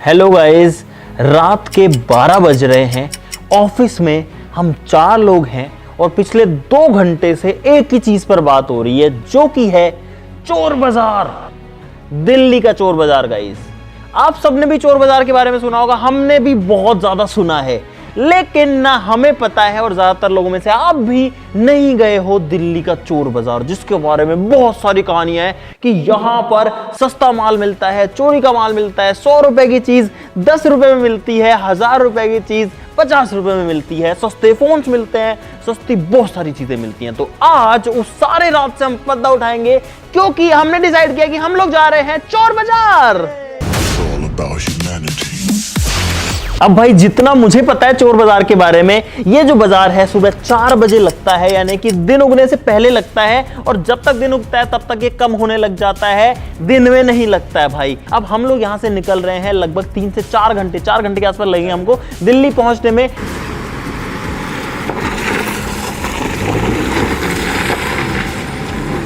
Hello guys, रात के 12 बज रहे हैं। ऑफिस में हम 4 लोग हैं और पिछले 2 घंटे से एक ही चीज पर बात हो रही है, जो कि है चोर बाजार। दिल्ली का चोर बाजार। गाइस, आप सबने भी चोर बाजार के बारे में सुना होगा, हमने भी बहुत ज्यादा सुना है, लेकिन ना हमें पता है और ज्यादातर लोगों में से आप भी नहीं गए हो दिल्ली का चोर बाजार, जिसके बारे में बहुत सारी कहानियां हैं कि यहां पर सस्ता माल मिलता है, चोरी का माल मिलता है, 100 रुपए की चीज 10 रुपए में मिलती है, 1000 रुपए की चीज 50 रुपए में मिलती है, सस्ते फोन्स मिलते हैं, सस्ती बहुत सारी चीजें मिलती हैं। तो आज उस सारे रात से हम पर्दा उठाएंगे, क्योंकि हमने डिसाइड किया कि हम लोग जा रहे हैं चोर बाजार। अब भाई, जितना मुझे पता है चोर बाजार के बारे में, ये जो बाजार है सुबह 4 बजे लगता है, यानी कि दिन उगने से पहले लगता है, और जब तक दिन उगता है तब तक ये कम होने लग जाता है, दिन में नहीं लगता है भाई। अब हम लोग यहाँ से निकल रहे हैं, लगभग 3 से 4 घंटे, 4 घंटे के आसपास लगेंगे हमको दिल्ली पहुंचने में।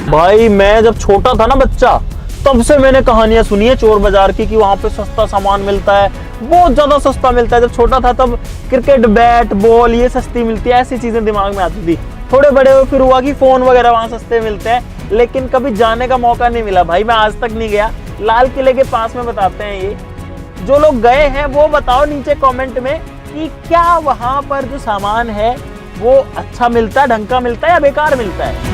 भाई, मैं जब छोटा था ना बच्चा, तब से मैंने कहानियां सुनी है चोर बाजार की कि वहां पे सस्ता सामान मिलता है, बहुत ज्यादा सस्ता मिलता है। जब छोटा था तब क्रिकेट बैट बॉल ये सस्ती मिलती है, ऐसी चीजें दिमाग में आती थी। थोड़े बड़े हुए फिर हुआ कि फोन वगैरह वहां सस्ते मिलते हैं, लेकिन कभी जाने का मौका नहीं मिला भाई, मैं आज तक नहीं गया। लाल किले के पास में बताते हैं ये, जो लोग गए हैं वो बताओ नीचे कॉमेंट में कि क्या वहां पर जो सामान है वो अच्छा मिलता है, ढंग का मिलता है या बेकार मिलता है।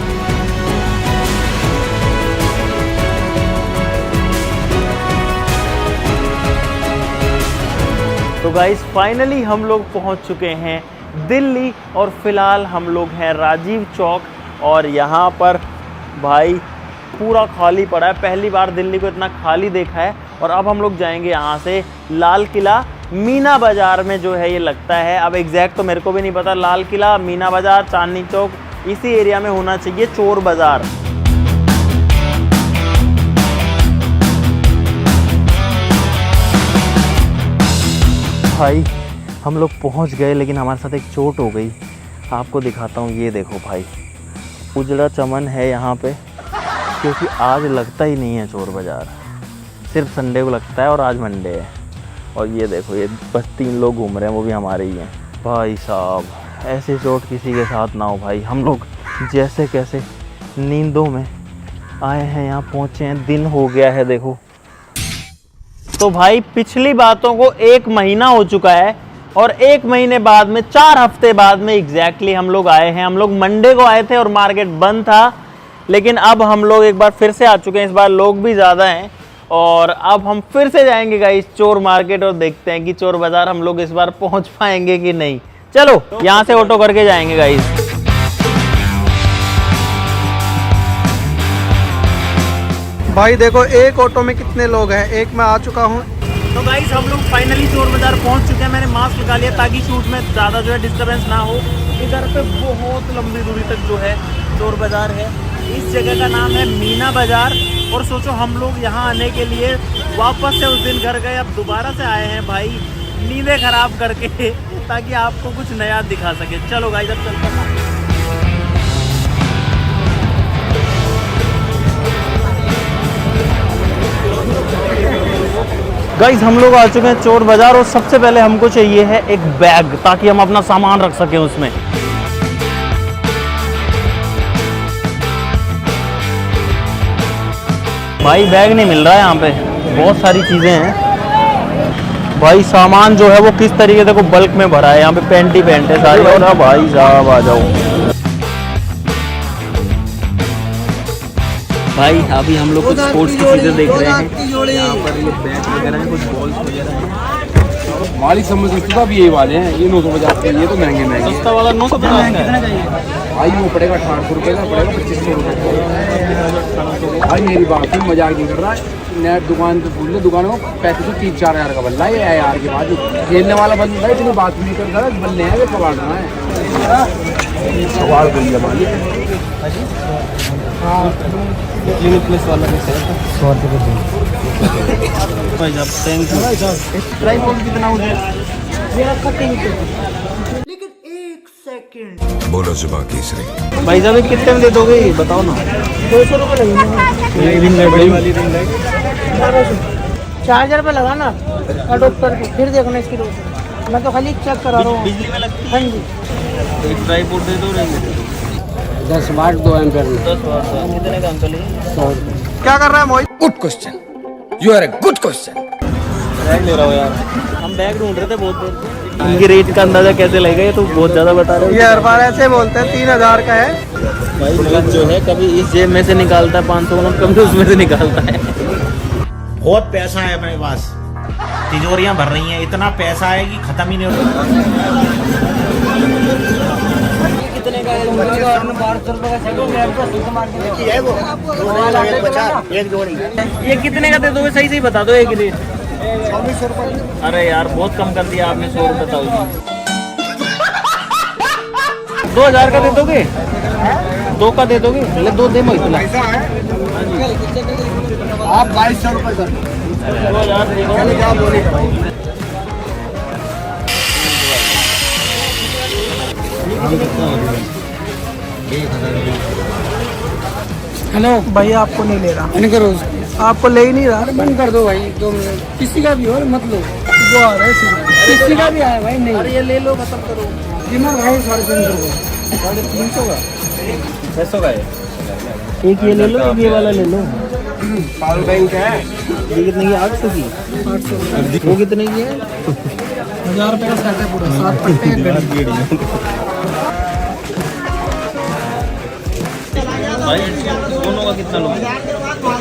तो गाइस, फाइनली हम लोग पहुंच चुके हैं दिल्ली, और फिलहाल हम लोग हैं राजीव चौक, और यहाँ पर भाई पूरा खाली पड़ा है। पहली बार दिल्ली को इतना खाली देखा है। और अब हम लोग जाएंगे यहाँ से लाल किला, मीना बाजार में जो है ये लगता है। अब एग्जैक्ट तो मेरे को भी नहीं पता, लाल किला, मीना बाजार, चांदनी चौक, इसी एरिया में होना चाहिए चोर बाजार। भाई, हम लोग पहुंच गए, लेकिन हमारे साथ एक चोट हो गई। आपको दिखाता हूँ, ये देखो भाई, उजड़ा चमन है यहाँ पे, क्योंकि आज लगता ही नहीं है चोर बाजार, सिर्फ संडे को लगता है और आज मंडे है। और ये देखो, ये बस 3 लोग घूम रहे हैं, वो भी हमारे ही हैं। भाई साहब, ऐसी चोट किसी के साथ ना हो भाई। हम लोग जैसे कैसे नींदों में आए हैं, यहाँ पहुँचे हैं, दिन हो गया है देखो। तो भाई, पिछली बातों को 1 महीना हो चुका है, और 1 महीने बाद में 4 हफ्ते बाद में एग्जैक्टली हम लोग आए हैं। हम लोग मंडे को आए थे और मार्केट बंद था, लेकिन अब हम लोग एक बार फिर से आ चुके हैं। इस बार लोग भी ज़्यादा हैं, और अब हम फिर से जाएंगे गाइस चोर मार्केट, और देखते हैं कि चोर बाजार हम लोग इस बार पहुंच पाएंगे कि नहीं। चलो, यहाँ से ऑटो करके जाएंगे गाइस। भाई देखो, एक ऑटो में कितने लोग हैं, एक मैं आ चुका हूँ। तो गाइस, हम लोग फाइनली चोर बाजार पहुंच चुके हैं। मैंने मास्क लगा लिया ताकि शूट में ज़्यादा जो है डिस्टर्बेंस ना हो। इधर पे बहुत लंबी दूरी तक जो है चोर बाजार है। इस जगह का नाम है मीना बाजार। और सोचो, हम लोग यहाँ आने के लिए वापस से उस दिन घर गए, अब दोबारा से आए हैं भाई, नींदें खराब करके, ताकि आपको कुछ नया दिखा सके। चलो गाइस, अब चलते हैं। गाइस, हम लोग आ चुके हैं चोर बाजार, और सबसे पहले हमको चाहिए है एक बैग, ताकि हम अपना सामान रख सकें उसमें। भाई, बैग नहीं मिल रहा है यहाँ पे, बहुत सारी चीज़ें हैं भाई। सामान जो है वो किस तरीके से को बल्क में भरा है, यहाँ पे पैंट ही पैंट है सारी। और भाई साहब, आ जाओ भाई। अभी हम लोग कुछ स्पोर्ट्स की चीज़ें देख रहे हैं, यहाँ पर ये बैट वगैरह हैं, कुछ बॉल्स वगैरह हैं। मालिक समझ सकते था, अब ये वाले हैं, ये 950 के, ये तो महंगे महंगे। सस्ता वाला 950 का है भाई, वो पड़ेगा 1800 रुपये का, पड़ेगा 2500 रुपये। भाई मेरी बात ही मजाक नहीं कर रहा, नेट दुकान पे पूछ लो, दुकानों को 3500-4 हज़ार का बल्ला है यार। के बाद खेलने वाला बंदा है, इतनी बात नहीं कर रहा, बल्ले हैं, कबाड़ रहा है, सवाल कर लिया मालिक। क्लिनिक प्लस वाला भी 100 रुपये भाई साहब, थैंक यू। ट्राइपॉड कितना हो गया? मेरा कटिंग लेकिन 1 सेकंड बोलो जुबान केसरी। भाई साहब, कितने में दे दोगे बताओ ना। 200 रुपये लगेंगे। रिंग लाइट, बड़ी वाली रिंग लाइट। 4000 रुपये लगा ना। डॉक्टर को फिर देखना इसकी डॉक्टर, मैं तो खाली चेक करा रहा हूँ। बिजली में लगती हाँ जी। है? एक ड्राई फ्रूट दे दो, रहेंगे 10 वाट 2 एम्पीयर में 10 वाट का। कितने का अंकल ये? 100 रुपये। क्या कर रहा है Mohit? Good question, you are a good question. Bag ले रहा हो यार, हम बैग ढूंढ रहे थे बहुत देर से। इनके रेट का अंदाजा कैसे लगेगा? ये तो बहुत ज्यादा बता रहे हो। ये हर बार ऐसे बोलते हैं 3000 का है। भाई नगद जो है कभी इस जेब में से निकालता है 500 नोट, कभी उसमें से निकालता है। बहुत पैसा है मेरे पास, तिजोरियां भर रही हैं, इतना पैसा है कि खत्म ही नहीं होता। कितने का है? 1200 रुपये का सेट मेरे को सूट मार के एक जोड़ी ये कितने का दे दोगे? सही सही बता दो एक रेट। 2400 रुपये। अरे यार बहुत कम कर दिया आपने, 100 रुपये बताओ। 2000 का दे दोगे? 2 का दे दोगे? पहले 2 दे इतना। आप 2200 रुपये कर 2000 दे दो। हेलो भैया आपको नहीं ले रहा, बंद करो, आपको ले ही नहीं रहा। बंद कर दो भाई, 2 मिनट। किसी का भी हो मत लो, वो आ रहा है सीधे। किसी का भी आया भाई नहीं। अरे ये ले लो, खत्म करो। कीमत भाई 350 रुपये। 350 का 600 का है। एक ये ले लो, एक ये वाला ले लो। पावर बैंक है, ये कितने की? 800 की। 800। वो कितने की है? 1000 रुपये का सेट है पूरा, 7 पट्टे एक घड़ी। भाई दोनों का कितना लोगे?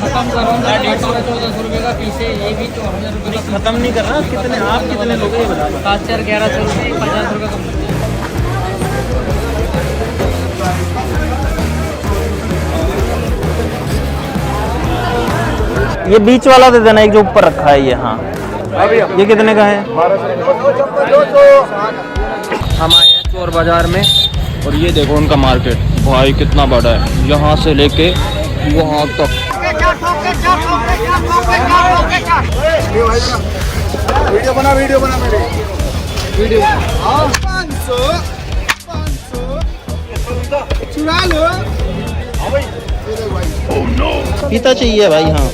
खत्म करो ना, 150 1400 रुपये का पीस है ये भी, 4000 रुपये का। खत्म नहीं कर रहा, कितने आप कितने लोगे ये बता दो। 7 4 1100 रुपये, 50 रुपये कम। ये बीच वाला दे देना, एक जो ऊपर रखा है ये। हाँ ये कितने का है? हम आए हैं चोर बाजार में और ये देखो उनका मार्केट भाई कितना बड़ा है, यहाँ से लेके वहाँ तक। वीडियो बना मेरे वीडियो। 500 चुरा लो। पीता चाहिए भाई। हाँ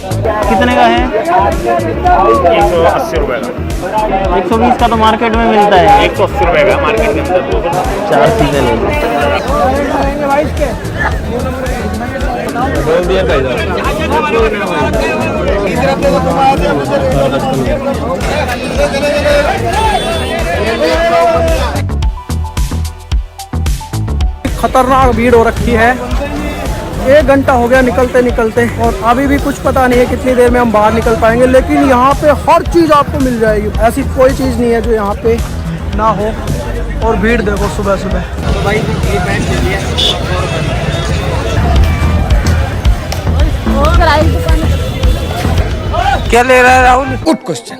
कितने का है? 180 रुपए का। 120 का तो मार्केट में मिलता है। 180 रुपए का मार्केट के अंदर। 4 चीजें ले लो। खतरनाक भीड़ हो रखी है। 1 घंटा हो गया निकलते निकलते, और अभी भी कुछ पता नहीं है कितनी देर में हम बाहर निकल पाएंगे। लेकिन यहाँ पे हर चीज़ आपको मिल जाएगी, ऐसी कोई चीज़ नहीं है जो यहाँ पे ना हो। और भीड़ देखो सुबह सुबह। तो भाई ये पैंट ले लिया। क्या ले रहा है Rahul? Good question,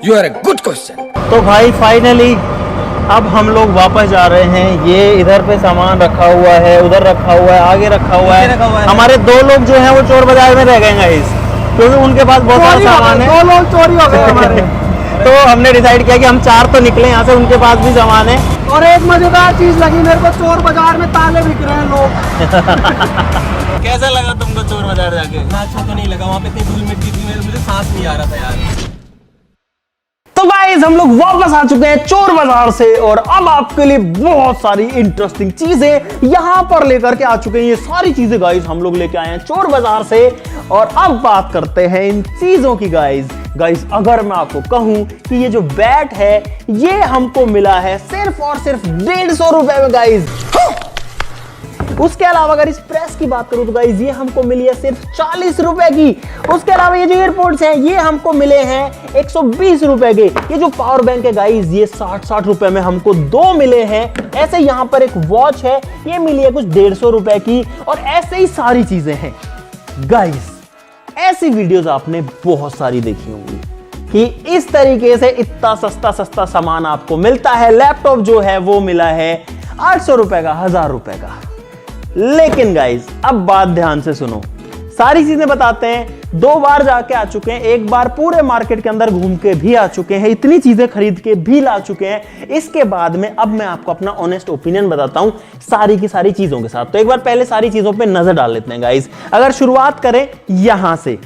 you are a good question. तो भाई फाइनली अब हम लोग वापस जा रहे हैं। ये इधर पे सामान रखा हुआ है, उधर रखा हुआ है, आगे रखा हुआ है। हमारे 2 लोग जो हैं वो चोर बाजार में रह गए गाइस, क्योंकि उनके पास बहुत सारा सामान है। 2 लोग चोरी हो गए हमारे। तो हमने डिसाइड किया कि हम 4 तो निकले यहाँ से, उनके पास भी सामान है। और एक मजेदार चीज लगी मेरे को, चोर बाजार में ताले बिक रहे हैं लोग। कैसा लगा तुमको चोर बाजार जाके? अच्छा तो नहीं लगा, वहाँ पे इतनी धूल मिट्टी थी, मुझे सांस नहीं आ रहा था यार। तो गाइस हम लोग वापस आ चुके हैं चोर बाजार से, और अब आपके लिए बहुत सारी इंटरेस्टिंग चीजें यहां पर लेकर के आ चुके हैं। ये सारी चीजें गाइस हम लोग लेके आए हैं चोर बाजार से, और अब बात करते हैं इन चीजों की। गाइस अगर मैं आपको कहूं कि ये जो बैट है ये हमको मिला है सिर्फ और सिर्फ 150 रुपए में गाइस। उसके अलावा अगर इस प्रेस की बात करूं तो गाइस ये हमको मिली है सिर्फ 40 रुपए की। उसके अलावा ये जो एयरपोर्ट्स हैं ये हमको मिले हैं 120 रुपए के। ये जो पावर बैंक है गाइस ये 60 रुपए में हमको 2 मिले हैं। ऐसे यहाँ पर एक वॉच है, ये मिली है कुछ 150 रुपए की, और ऐसे ही सारी चीजें हैं गाइस। ऐसी वीडियोस आपने बहुत सारी देखी होंगी कि इस तरीके से इतना सस्ता सामान आपको मिलता है। लैपटॉप जो है वो मिला है 800 रुपए का, 1000 रुपए का। लेकिन गाइस अब बात ध्यान से सुनो, सारी चीजें बताते हैं। 2 बार जाके आ चुके हैं, 1 बार पूरे मार्केट के अंदर घूम के भी आ चुके हैं, इतनी चीजें खरीद के भी ला चुके हैं। इसके बाद में अब मैं आपको अपना ऑनेस्ट ओपिनियन बताता हूं सारी की सारी चीजों के साथ। तो एक बार पहले सारी चीजों पे नजर डाल लेते हैं गाइस। अगर शुरुआत करें यहां से,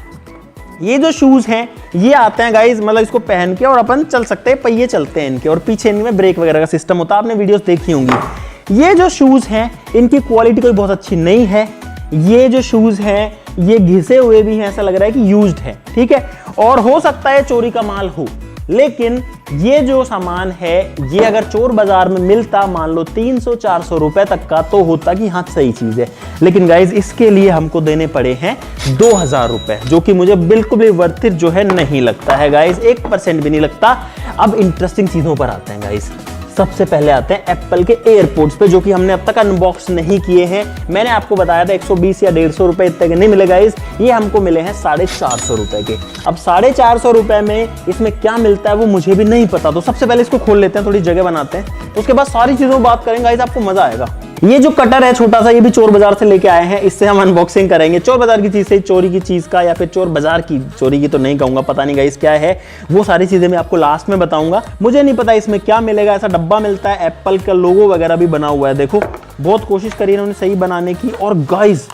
ये जो शूज हैं ये आते हैं गाइज, मतलब इसको पहन के और अपन चल सकते हैं, पहिए चलते हैं इनके, और पीछे इनमें ब्रेक वगैरह का सिस्टम होता है, आपने वीडियोस देखी होंगी। ये जो शूज हैं इनकी क्वालिटी कोई बहुत अच्छी नहीं है। ये जो शूज हैं ये घिसे हुए भी हैं, ऐसा लग रहा है कि यूज्ड है, ठीक है। और हो सकता है चोरी का माल हो, लेकिन ये जो सामान है ये अगर चोर बाजार में मिलता, मान लो 300-400 रुपए तक का, तो होता कि हाँ सही चीज है। लेकिन गाइज इसके लिए हमको देने पड़े हैं 2000 रुपए, जो कि मुझे बिल्कुल भी वर्थ इट जो है नहीं लगता है गाइज, 1% भी नहीं लगता। अब इंटरेस्टिंग चीजों पर आते हैं गाइज। सबसे पहले आते हैं एप्पल के एयरपोर्ट्स पे, जो कि हमने अब तक अनबॉक्स नहीं किए हैं। मैंने आपको बताया था 120 या 150 रुपए इतने के नहीं मिले गाइस, ये हमको मिले हैं 450 रुपए के। अब 450 रुपए में इसमें क्या मिलता है वो मुझे भी नहीं पता, तो सबसे पहले इसको खोल लेते हैं, थोड़ी जगह बनाते हैं, उसके बाद सारी चीजों बात करेंगे गाइस, आपको मजा आएगा। ये जो कटर है छोटा सा, ये भी चोर बाजार से लेके आए हैं, इससे हम अनबॉक्सिंग करेंगे। चोर बाजार की चीज से, चोरी की चीज का, या फिर चोर बाजार की, चोरी की तो नहीं कहूंगा, पता नहीं गाइस क्या है, वो सारी चीजें मैं आपको लास्ट में बताऊंगा। मुझे नहीं पता इसमें क्या मिलेगा। ऐसा डब्बा मिलता है, एप्पल का लोगो वगैरह भी बना हुआ है, देखो बहुत कोशिश करी इन्होंने सही बनाने की। और गाइस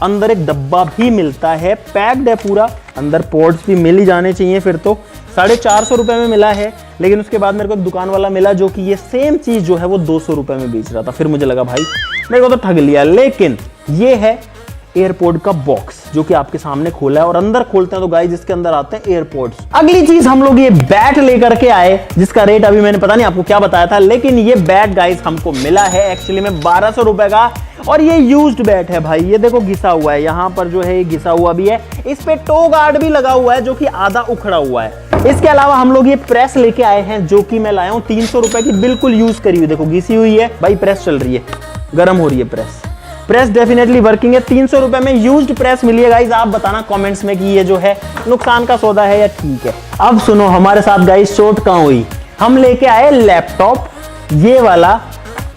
अंदर एक डब्बा भी मिलता है, पैक्ड है पूरा, अंदर पोर्ट्स भी मिल ही जाने चाहिए फिर तो। 450 रुपए में मिला है, लेकिन उसके बाद मेरे को एक दुकान वाला मिला जो कि ये सेम चीज जो है वो 200 रुपए में बेच रहा था। फिर मुझे लगा भाई मेरे को तो ठग लिया। लेकिन ये है एयरपोर्ट का बॉक्स, जो कि आपके सामने खोला है, और अंदर खोलते हैं तो गाइस इसके अंदर आते हैं एयरपोर्ट्स। अगली चीज हम लोग ये बैट लेकर के आए, जिसका रेट अभी मैंने पता नहीं आपको क्या बताया था, लेकिन ये बैट गाइस हमको मिला है एक्चुअली में 1200 रुपए का, और ये यूज्ड बैट है भाई। ये देखो घिसा हुआ है, यहाँ पर जो है ये घिसा हुआ भी है, इस पे टो गार्ड भी लगा हुआ है जो कि आधा उखड़ा हुआ है। इसके अलावा हम लोग ये प्रेस लेके आए हैं, जो कि मैं लाया हूँ 300 रुपए की, बिल्कुल यूज करी हुई, देखो घिसी हुई है भाई, प्रेस चल रही है, गर्म हो रही है प्रेस डेफिनेटली वर्किंग है। 300 रुपए में यूज्ड प्रेस मिली है गाइस। आप बताना कमेंट्स में कि ये जो है नुकसान का सौदा है या ठीक है। अब सुनो हमारे साथ गाइस चोट कहां हुई, हम लेके आए लैपटॉप, ये वाला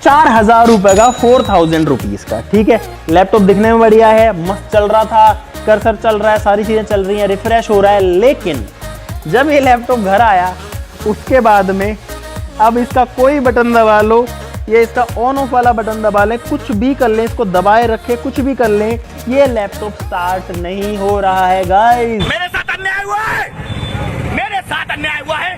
4000 रुपए का, 4000 रुपीज का, ठीक है। लैपटॉप दिखने में बढ़िया है, मस्त चल रहा था, कर्सर चल रहा है, सारी चीजें चल रही हैं, रिफ्रेश हो रहा है। लेकिन जब ये लैपटॉप घर आया उसके बाद में, अब इसका कोई बटन दबा लो, ये इसका ऑन ऑफ वाला बटन दबा लें, कुछ भी कर लें, इसको दबाए रखें, कुछ भी कर लें, ये लैपटॉप स्टार्ट नहीं हो रहा है गाइस। मेरे साथ अन्याय हुआ है, मेरे साथ अन्याय हुआ है।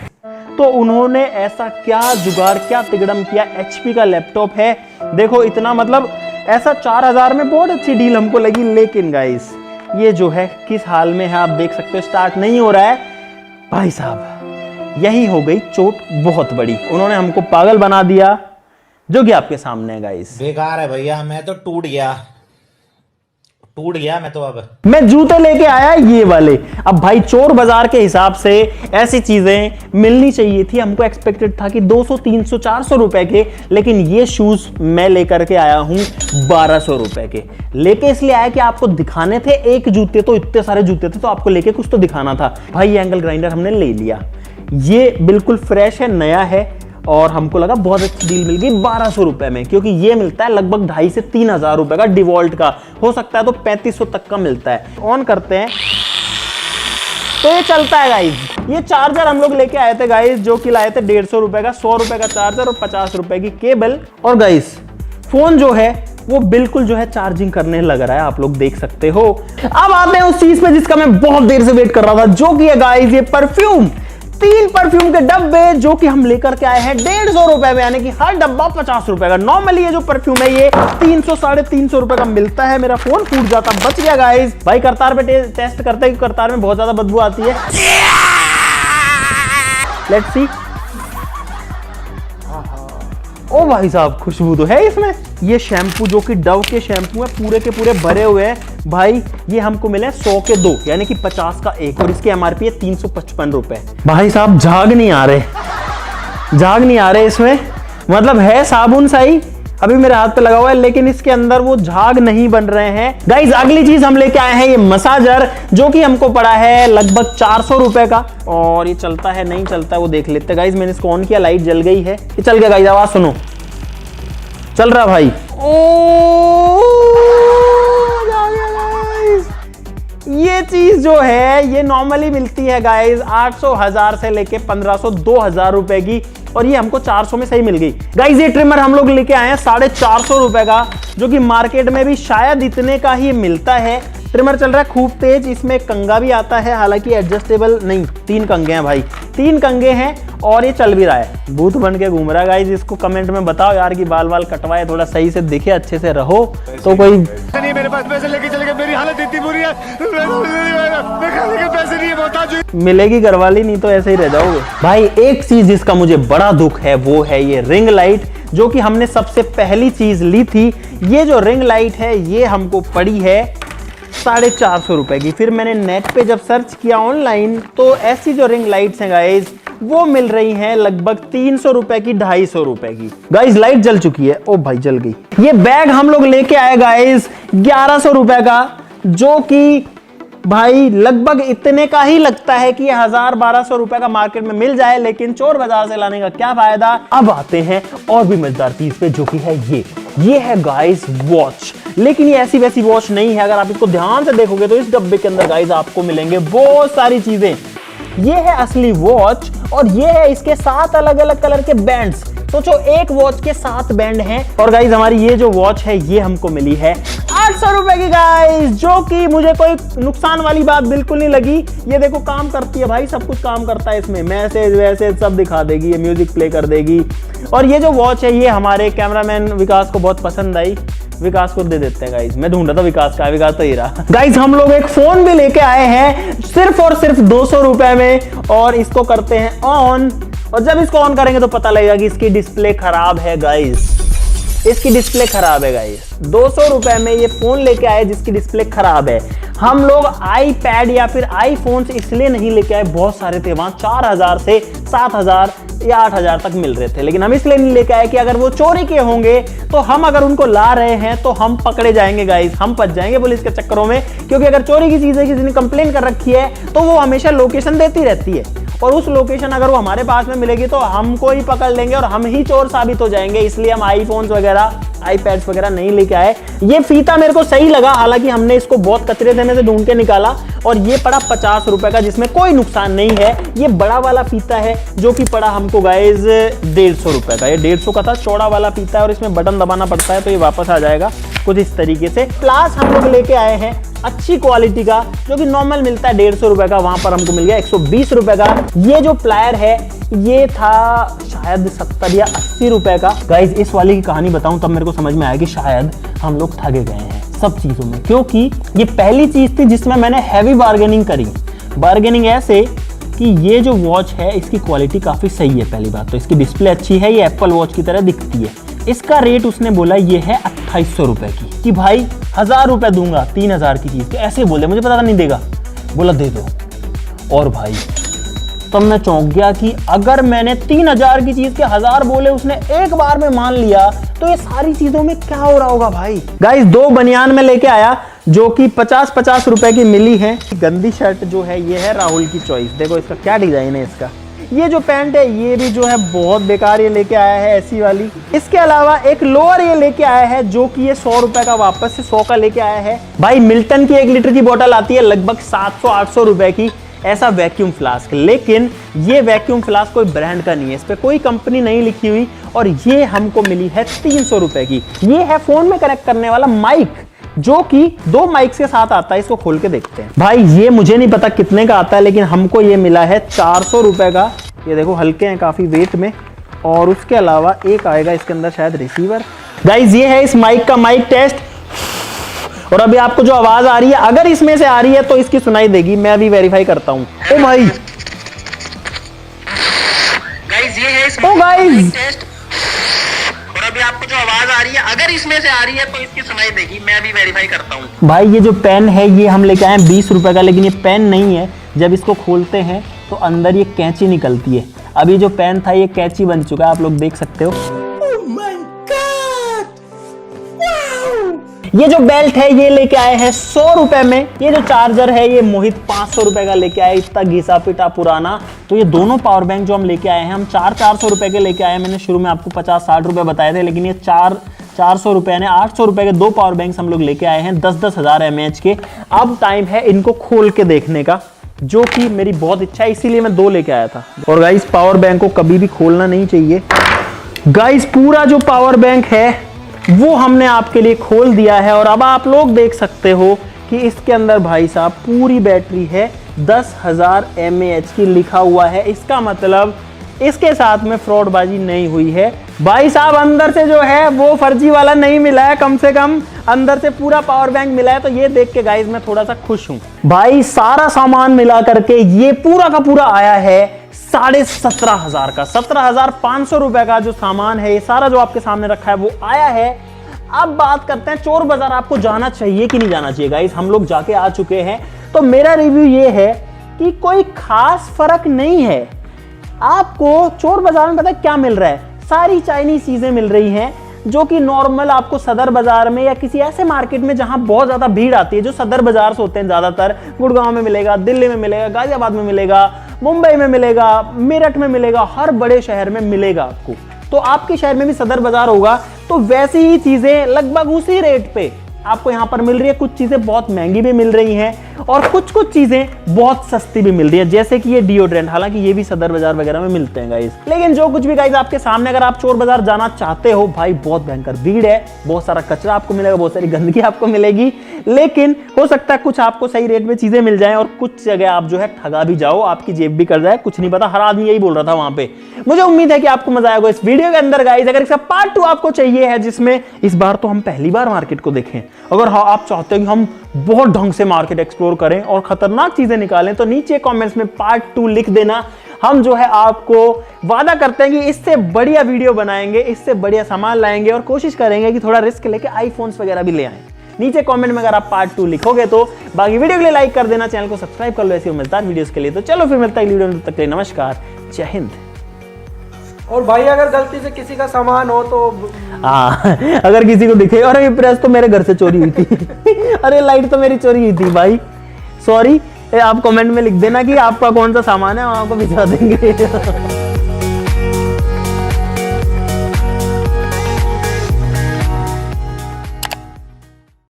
तो उन्होंने ऐसा क्या जुगाड़, क्या तिगड़म किया, HP का लैपटॉप है, देखो इतना, मतलब ऐसा 4000 में बहुत अच्छी डील हमको लगी। लेकिन गाइस ये जो है किस हाल में है आप देख सकते हो, स्टार्ट नहीं हो रहा है भाई साहब। यही हो गई चोट बहुत बड़ी, उन्होंने हमको पागल बना दिया, जो कि आपके सामने है गाइस। बेकार है भैया, मैं तो टूट गया मैं तो। अब मैं जूते लेके आया ये वाले। अब भाई चोर बाजार के हिसाब से ऐसी चीजें मिलनी चाहिए थी, हमको एक्सपेक्टेड था कि 200, 300, 400 रुपए के, लेकिन ये शूज मैं लेकर के आया हूं 1200 रुपए के। लेके इसलिए आया कि आपको दिखाने थे, एक जूते तो इतने सारे जूते थे तो आपको लेके कुछ तो दिखाना था। भाई ये एंगल ग्राइंडर हमने ले लिया, ये बिल्कुल फ्रेश है, नया है, और हमको लगा बहुत अच्छी डील मिल गई 1200 रुपए में, क्योंकि ये मिलता है लगभग 2500 से 3000 रुपए का, डिवॉल्ट का हो सकता है तो 3500 तक का मिलता है। ऑन करते हैं तो ये चलता है गाइज। ये चार्जर हम लोग लेके आए थे गाइज, जो कि लाए थे 150 रुपए का, 100 रुपए का चार्जर और 50 रुपए की केबल। और गाइज फोन जो है वो बिल्कुल जो है चार्जिंग करने लग रहा है, आप लोग देख सकते हो। अब आते हैं उस चीज पे जिसका मैं बहुत देर से वेट कर रहा था, जो कि है गाइज ये परफ्यूम। 3 परफ्यूम के डब्बे, जो कि हम लेकर के आए हैं 150 रुपए में, यानी कि हर डब्बा 50 रुपए का। नॉर्मली ये जो परफ्यूम है ये 300, 350 रुपए का मिलता है। मेरा फोन फूट जाता, बच गया गाइस। भाई करतार पे टेस्ट करते हैं, करतार में बहुत ज्यादा बदबू आती है। Let's see. ओ भाई साहब खुशबू तो है इसमें। ये शैम्पू जो कि डव के शैम्पू है, पूरे के पूरे भरे हुए हैं भाई। ये हमको मिले 100 के 2, यानी कि 50 का एक, और इसकी MRP है 355 रुपए। भाई साहब झाग नहीं आ रहे इसमें, मतलब है साबुन सही, अभी मेरे हाथ पे लगा हुआ है, लेकिन इसके अंदर वो झाग नहीं बन रहे हैं गाइज। अगली चीज हम लेके आए हैं ये मसाजर, जो कि हमको पड़ा है लगभग 400 रुपए का, और ये चलता है नहीं चलता है वो देख लेते हैं गाइज। मैंने इसको ऑन किया, लाइट जल गई है, ये चल गया गाइज, आवाज सुनो, चल रहा भाई। ये चीज जो है ये नॉर्मली मिलती है गाइज 800, 1000 से लेके 1500, 2000 रुपए की, और ये हमको 400 में सही मिल गई गाइज। ये ट्रिमर हम लोग लेके आए हैं 450 रुपए का, जो कि मार्केट में भी शायद इतने का ही मिलता है, ट्रिमर चल रहा है खूब तेज। इसमें कंगा भी आता है, हालांकि एडजस्टेबल नहीं, 3 कंगे हैं भाई, 3 कंगे हैं और ये चल भी रहा है। भूत बन के घूम रहा है गाइस। इसको कमेंट में बताओ यार कि बाल बाल कटवाए, थोड़ा सही से दिखे, अच्छे से रहो। तो कोई नहीं, मेरे पास पैसे लेके चले गए, मेरी हालत इतनी बुरी है, मैं खाने के पैसे नहीं है, मोहताज मिलेगी घरवाली, नहीं तो ऐसे ही रह जाओगे भाई। एक चीज जिसका मुझे बड़ा दुख है वो है ये रिंग लाइट, जो कि हमने सबसे पहली चीज ली थी। ये जो रिंग लाइट है ये हमको पड़ी है 450 रुपए की। फिर मैंने नेट पे जब सर्च किया ऑनलाइन तो ऐसी जो रिंग लाइट्स हैं गाइज वो मिल रही हैं लगभग 300 रुपए की, 250 रुपए की। गाइज लाइट जल चुकी है, ओ भाई जल गई। ये बैग हम लोग लेके आए गाइज 1100 रुपए का, जो कि भाई लगभग इतने का ही लगता है कि 1000-1200 रुपए का मार्केट में मिल जाए, लेकिन चोर बाजार से लाने का क्या फायदा। अब आते हैं और भी मजेदार चीज पे, जो कि है ये है गाइस वॉच। लेकिन ये ऐसी वैसी वॉच नहीं है, अगर आप इसको ध्यान से देखोगे तो इस डब्बे के अंदर गाइस आपको मिलेंगे बहुत सारी चीजें। ये है असली वॉच और ये है इसके 7 अलग अलग कलर के बैंड्स। सोचो एक वॉच के 7 बैंड हैं। और गाइज हमारी ये जो वॉच है ये हमको मिली है 800 रुपए की गाइज, जो कि मुझे कोई नुकसान वाली बात बिल्कुल नहीं लगी। ये देखो काम करती है भाई, सब कुछ काम करता है इसमें, मैसेज वैसेज सब दिखा देगी, ये म्यूजिक प्ले कर देगी। और ये जो वॉच है ये हमारे कैमरामैन विकास को बहुत पसंद आई, विकास को दे देते हैं गाइज। मैं ढूंढ रहा था विकास का, विकास तो ही रहा। गाइज हम लोग एक फोन भी लेके आए हैं सिर्फ और सिर्फ 200 रुपए में, और इसको करते हैं ऑन। और जब इसको ऑन करेंगे तो पता लगेगा कि इसकी डिस्प्ले खराब है गाइज, इसकी डिस्प्ले खराब है गाइस। 200 रुपए में ये फोन लेके आए जिसकी डिस्प्ले खराब है। हम लोग आईपैड या फिर आईफोन इसलिए नहीं लेके आए, बहुत सारे थे वहां, 4000 से 7000 या 8000 तक मिल रहे थे, लेकिन हम इसलिए नहीं लेके आए कि अगर वो चोरी के होंगे तो हम अगर उनको ला रहे हैं तो हम पकड़े जाएंगे गाइस, हम फंस जाएंगे पुलिस के चक्करों में। क्योंकि अगर चोरी की चीज है, किसी ने कंप्लेन कर रखी है तो वो हमेशा लोकेशन देती रहती है, और उस लोकेशन अगर वो हमारे पास में मिलेगी तो हमको ही पकड़ लेंगे और हम ही चोर साबित हो जाएंगे। इसलिए हम आईफोन्स वगैरह, आईपैड्स वगैरह नहीं लेके आए। ये फीता मेरे को सही लगा, हालांकि हमने इसको बहुत कचरे देने से ढूंढ के निकाला, और ये पड़ा 50 रुपए का, जिसमें कोई नुकसान नहीं है। ये बड़ा वाला फीता है जो कि पड़ा हमको गाइज 150 रुपए का। ये 150 का था, चौड़ा वाला फीता है और इसमें बटन दबाना पड़ता है तो ये वापस आ जाएगा कुछ इस तरीके से। प्लास हम लोग लेके आए हैं अच्छी क्वालिटी का, जो कि नॉर्मल मिलता है 150 रुपए का, वहां पर हमको मिल गया 120 रुपए का। ये जो प्लायर है ये था शायद 70 या 80 रुपए का। गाइज इस वाले की कहानी बताऊं तब मेरे को समझ में आया कि शायद हम लोग ठगे गए हैं सब चीजों में, क्योंकि ये पहली चीज थी जिसमें मैंने हैवी बार्गेनिंग करी। बार्गेनिंग ऐसे कि ये जो वॉच है इसकी क्वालिटी काफी सही है। पहली बात तो इसकी डिस्प्ले अच्छी है, ये एप्पल वॉच की तरह दिखती है। इसका रेट उसने बोला ये है 2800 रुपए की, कि भाई 1000 रुपए दूंगा 3000 की चीज के, ऐसे बोले, मुझे पता था नहीं देगा, बोला दे दो। और भाई तब मैं चौंक गया कि अगर मैंने 3000 की चीज के 1000 बोले, उसने एक बार में मान लिया, तो ये सारी चीजों में क्या हो रहा होगा भाई। गाइस 2 बनियान में लेके आया जो कि 50-50 रुपए की मिली है। गंदी शर्ट जो है ये है राहुल की चॉइस, देखो इसका क्या डिजाइन है इसका। ये जो पैंट है ये भी जो है बहुत बेकार ये लेके आया है, ऐसी वाली। इसके अलावा एक लोअर ये लेके आया है जो कि ये 100 रुपए का, वापस से 100 का लेके आया है। भाई मिल्टन की 1 लीटर की बोतल आती है लगभग 700-800 रुपए की, ऐसा वैक्यूम फ्लास्क। लेकिन ये वैक्यूम फ्लास्क कोई ब्रांड का नहीं है, इस पे कोई कंपनी नहीं लिखी हुई, और ये हमको मिली है 300 रुपए की। ये है फोन में कनेक्ट करने वाला माइक, जो कि 2 माइक्स के साथ आता है। इसको खोल के देखते हैं। भाई ये मुझे नहीं पता कितने का आता है, लेकिन हमको ये मिला है 400 रुपए का। ये देखो हल्के हैं काफी वेट में, और उसके अलावा एक आएगा इसके अंदर शायद रिसीवर। गाइज ये है इस माइक का माइक टेस्ट, और अभी आपको जो आवाज आ रही है अगर इसमें से आ रही है तो इसकी सुनाई देगी। मैं अभी वेरीफाई करता हूं। ओ भाई गाइज ये है इस माइक टेस्ट, और अभी आपको जो आवाज आ रही है अगर इसमें से आ रही है तो इसकी सुनाई देगी। मैं अभी वेरीफाई करता हूं। भाई ये जो पेन है ये हम लेके आए 20 रुपए का, लेकिन ये पेन नहीं है। जब इसको खोलते हैं तो अंदर ये कैंची निकलती है। अभी जो पेन था ये कैंची बन चुका है, आप लोग देख सकते हो। ये जो बेल्ट है ये लेके आए हैं 100 रुपए में। ये जो चार्जर है ये मोहित 500 रुपए का लेके आए, इतना घिसा पिटा पुराना। तो ये दोनों पावर बैंक जो हम लेके आए हैं, हम 400 रुपए के लेके आए हैं। मैंने शुरू में आपको 50-60 रुपए बताए थे, लेकिन ये 400 रुपए यानी 800 रुपए के 2 पावर बैंक हम लोग लेके आए हैं 10-10 हजार mAh के। अब टाइम है इनको खोल के देखने का, जो कि मेरी बहुत इच्छा है, इसीलिए मैं 2 लेके आया था। और गाइस पावर बैंक को कभी भी खोलना नहीं चाहिए। गाइस पूरा जो पावर बैंक है वो हमने आपके लिए खोल दिया है, और अब आप लोग देख सकते हो कि इसके अंदर भाई साहब पूरी बैटरी है 10,000 mAh की लिखा हुआ है। इसका मतलब इसके साथ में फ्रॉडबाजी नहीं हुई है भाई साहब। अंदर से जो है वो फर्जी वाला नहीं मिला है, कम से कम अंदर से पूरा पावर बैंक मिला है। तो ये देख के गाइस मैं थोड़ा सा खुश हूं भाई। सारा सामान मिला करके ये पूरा का पूरा आया है 17,500 का, 17,500 रुपए का जो सामान है, ये सारा जो आपके सामने रखा है वो आया है। अब बात करते हैं चोर बाजार आपको जाना चाहिए कि नहीं जाना चाहिए। गाइस हम लोग जाके आ चुके हैं, तो मेरा रिव्यू ये है कि कोई खास फर्क नहीं है। आपको चोर बाजार में पता है क्या मिल रहा है, सारी चाइनीज चीजें मिल रही हैं जो कि नॉर्मल आपको सदर बाजार में या किसी ऐसे मार्केट में जहां बहुत ज्यादा भीड़ आती है, जो सदर बाजार से होते हैं ज्यादातर, गुड़गांव में मिलेगा, दिल्ली में मिलेगा, गाजियाबाद में मिलेगा, मुंबई में मिलेगा, मेरठ में मिलेगा, हर बड़े शहर में मिलेगा आपको। तो आपके शहर में भी सदर बाजार होगा, तो वैसी ही चीजें लगभग उसी रेट पे आपको यहां पर मिल रही है। कुछ चीजें बहुत महंगी भी मिल रही हैं और कुछ चीजें बहुत सस्ती भी मिल रही है, जैसे कि ये डिओड्रेंट, हालांकि ये भी सदर बाजार वगैरह में मिलते हैं गाइस। लेकिन जो कुछ भी गाइस आपके सामने, अगर आप चोर बाजार जाना चाहते हो भाई, बहुत भयंकर भीड़ है, बहुत सारा कचरा आपको मिलेगा, बहुत सारी गंदगी आपको मिलेगी, लेकिन हो सकता है कुछ आपको सही रेट में चीजें मिल जाएं और कुछ जगह आप जो है ठगा भी जाओ, आपकी जेब भी कर जाए, कुछ नहीं पता। हर आदमी यही बोल रहा था वहां पे। मुझे उम्मीद है कि आपको मजा आएगा इस वीडियो के अंदर गाइस। अगर इसका पार्ट 2 आपको चाहिए है, जिसमें इस बार तो हम पहली बार मार्केट को देखें, अगर हाँ आप चाहते हैं कि हम बहुत ढंग से मार्केट एक्सप्लोर करें और खतरनाक चीजें निकालें, तो नीचे कमेंट्स में पार्ट 2 लिख देना। हम जो है आपको वादा करते हैं कि इससे बढ़िया वीडियो बनाएंगे, इससे बढ़िया सामान लाएंगे और कोशिश करेंगे कि थोड़ा रिस्क लेके आईफोन्स वगैरह भी ले आएं। नीचे कमेंट में अगर आप पार्ट 2 लिखोगे तो बाकी वीडियो के लिए लाइक कर देना, चैनल को सब्सक्राइब कर लो ऐसी मजेदार वीडियोस के लिए। तो चलो फिर मिलता है वीडियो में, तब तक के लिए नमस्कार, जय हिंद। और भाई अगर गलती से किसी का सामान हो तो अगर किसी को दिखे, अरे ये प्रेस तो मेरे घर से चोरी हुई थी अरे लाइट तो मेरी चोरी हुई थी भाई, सॉरी, आप कमेंट में लिख देना कि आपका कौन सा सामान है, हम आपको भिजवा देंगे